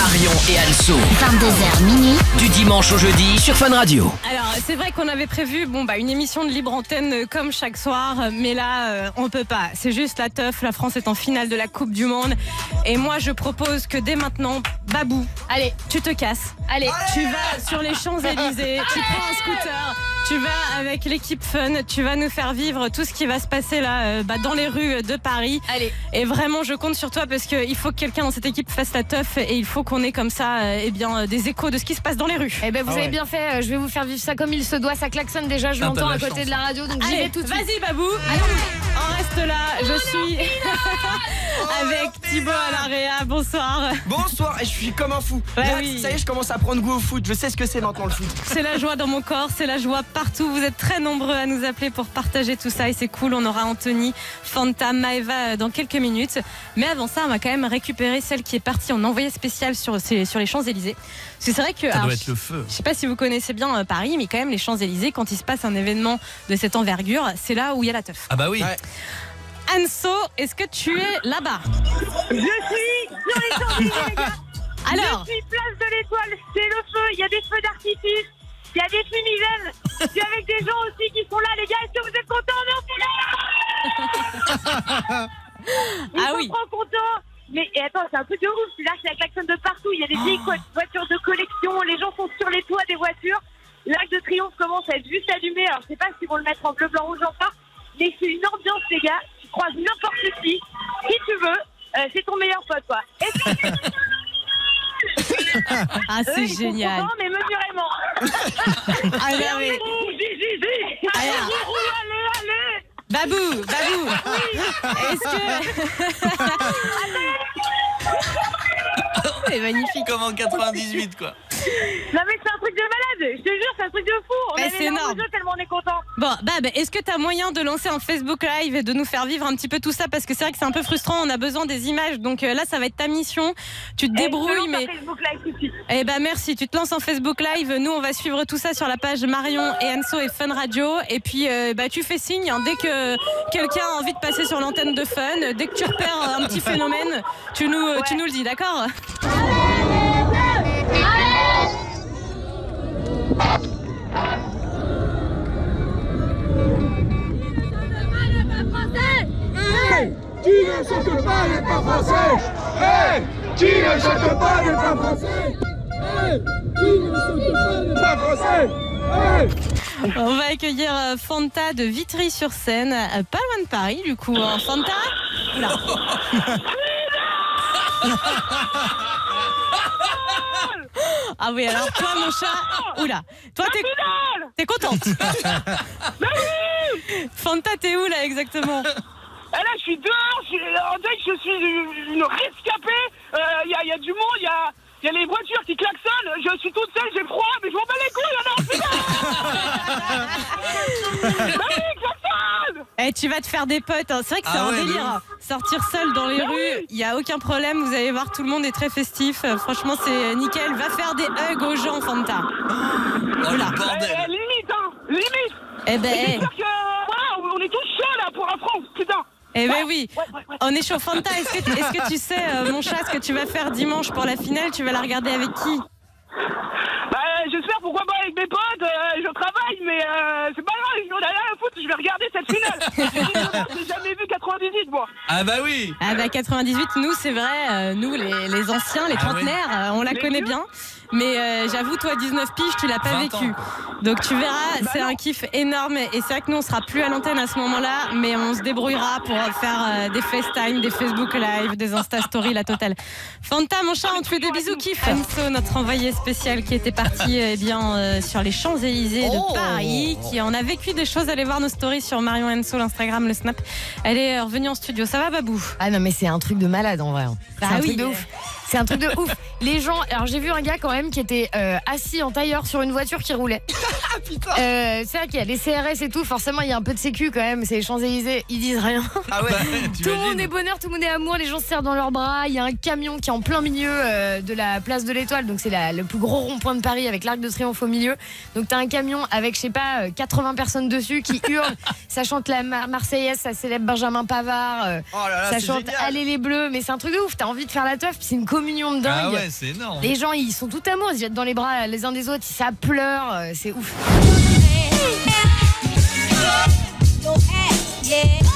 Marion et Anso. 22h minuit. Du dimanche au jeudi sur Fun Radio. Alors, c'est vrai qu'on avait prévu une émission de libre antenne comme chaque soir, mais là, on peut pas. C'est juste la teuf. La France est en finale de la Coupe du Monde. Et moi, je propose que dès maintenant, Babou, allez, tu te casses. Allez, tu vas sur les Champs-Élysées, tu prends un scooter, tu vas avec l'équipe Fun, tu vas nous faire vivre tout ce qui va se passer là, dans les rues de Paris. Allez. Et vraiment, je compte sur toi parce qu'il faut que quelqu'un dans cette équipe fasse la teuf et il faut qu'on ait comme ça, des échos de ce qui se passe dans les rues. Eh ben, vous avez bien fait. Je vais vous faire vivre ça comme il se doit. Ça klaxonne déjà. Je l'entends à côté de la radio, donc j'y vais tout de suite. Vas-y, Babou. Allez, on reste là. Je suis avec Thibaut à l'Area. Bonsoir. Bonsoir, et je suis comme un fou. Ouais, Là, oui. Ça y est, je commence à prendre goût au foot. Je sais ce que c'est maintenant le foot. C'est la joie dans mon corps, c'est la joie partout. Vous êtes très nombreux à nous appeler pour partager tout ça et c'est cool. On aura Anthony, Fanta, Maëva dans quelques minutes. Mais avant ça, on va quand même récupérer celle qui est partie en envoyé spécial sur les Champs-Élysées. Parce que c'est vrai que ça doit être le feu. Je sais pas si vous connaissez bien Paris, mais quand même les Champs-Élysées, quand il se passe un événement de cette envergure, c'est là où il y a la teuf. Ah bah oui. Ouais. Anso, est-ce que tu es là-bas? Je suis sur les Champs-Élysées, les gars. Alors, Je suis place de l'Étoile, c'est le feu, il y a des feux d'artifice, il y a des fumigènes, je suis avec des gens aussi qui sont là, les gars, est-ce que vous êtes contents? Ils sont trop contents. Mais attends, c'est un truc de ouf, là c'est la klaxon de partout, il y a des vieilles voitures de collection, les gens sont sur les toits des voitures, l'Arc de Triomphe commence à être juste allumé, alors je sais pas s'ils vont le mettre en bleu, blanc, rouge encore, mais c'est une ambiance, les gars, tu croises n'importe qui tu veux, c'est ton meilleur pote, quoi. ah, c'est génial. Non, mais mesurément. Allez. Babou, est-ce que... C'est magnifique. Comme en 98, quoi. Non mais c'est un truc de malade, je te jure, c'est un truc de fou. C'est énorme. Tellement on est content. Bon, Bab, est-ce que tu as moyen de lancer un Facebook Live et de nous faire vivre un petit peu tout ça? Parce que c'est vrai que c'est un peu frustrant, on a besoin des images. Donc là, ça va être ta mission. Tu te débrouilles, mais... Facebook Live tout de suite. Eh ben merci, tu te lances en Facebook Live. Nous, on va suivre tout ça sur la page Marion et Anso et Fun Radio. Et puis, tu fais signe dès que quelqu'un a envie de passer sur l'antenne de Fun. Dès que tu repères un petit phénomène, tu nous le dis, d'accord? Qui ne chante pas n'est pas français. Hey, qui ne chante pas n'est pas français. Hey, qui ne chante pas n'est pas français. Hey. On va accueillir Fanta de Vitry-sur-Seine, pas loin de Paris du coup. Fanta, oula. Ah oui, alors toi mon chat, oula, toi t'es contente. Fanta, t'es où là exactement? Ah là, je suis dehors, en fait, je suis une rescapée, il y a du monde, il y a les voitures qui klaxonnent, je suis toute seule, j'ai froid, mais je m'en bats les couilles, Eh, tu vas te faire des potes, hein. C'est vrai que c'est un délire. Sortir seul dans les rues, il n'y a aucun problème, vous allez voir, tout le monde est très festif. Franchement, c'est nickel. Va faire des hugs aux gens, Fanta. Oh le bordel. Limite. Eh ben, J'espère que, on est tous chauds là pour la France, putain. Eh ben oui, on est chaud. Fanta, est-ce que tu sais, mon chat, ce que tu vas faire dimanche pour la finale? Tu vas la regarder avec qui? J'espère, pourquoi pas avec mes potes, je travaille, mais c'est pas grave, on a rien à foutre, je vais regarder cette finale. J'ai jamais vu 98, moi. Ah bah oui. Ah bah 98, nous c'est vrai, nous les anciens, les trentenaires, on la connaît bien. Mais j'avoue, toi 19 piges, tu l'as pas vécu. Donc tu verras, c'est un kiff énorme. Et c'est vrai que nous on sera plus à l'antenne à ce moment-là, mais on se débrouillera pour faire des FaceTime, des Facebook Live, des Insta Story, la totale. Fanta, mon chat, on te fait des bisous, kiff. Anso, notre envoyé spécial qui était parti sur les Champs-Élysées de Paris, qui en a vécu des choses. Allez voir nos stories sur Marion Anso, l'Instagram, le Snap. Elle est revenue en studio. Ça va, Babou? Ah non, mais c'est un truc de malade en vrai. C'est un truc de ouf. C'est un truc de ouf. Les gens, alors j'ai vu un gars quand même qui était assis en tailleur sur une voiture qui roulait. Putain. C'est vrai qu'il y a les CRS et tout, forcément il y a un peu de sécu quand même, c'est les Champs-Élysées, ils disent rien. Ah ouais. Tout le monde est bonheur, tout le monde est amour, les gens se serrent dans leurs bras, il y a un camion qui est en plein milieu de la place de l'Étoile, donc c'est le plus gros rond-point de Paris avec l'Arc de Triomphe au milieu. Donc t'as un camion avec je sais pas 80 personnes dessus qui hurlent, ça chante la Marseillaise, ça célèbre Benjamin Pavard, Oh là là, ça c'est chante génial. Allez les Bleus, mais c'est un truc de ouf, t'as envie de faire la teuf, puis c'est une communion de dingue. Ah ouais, c'est énorme. Les gens, ils sont tout amour, ils se jettent dans les bras les uns des autres, ça pleure, c'est ouf. Yeah.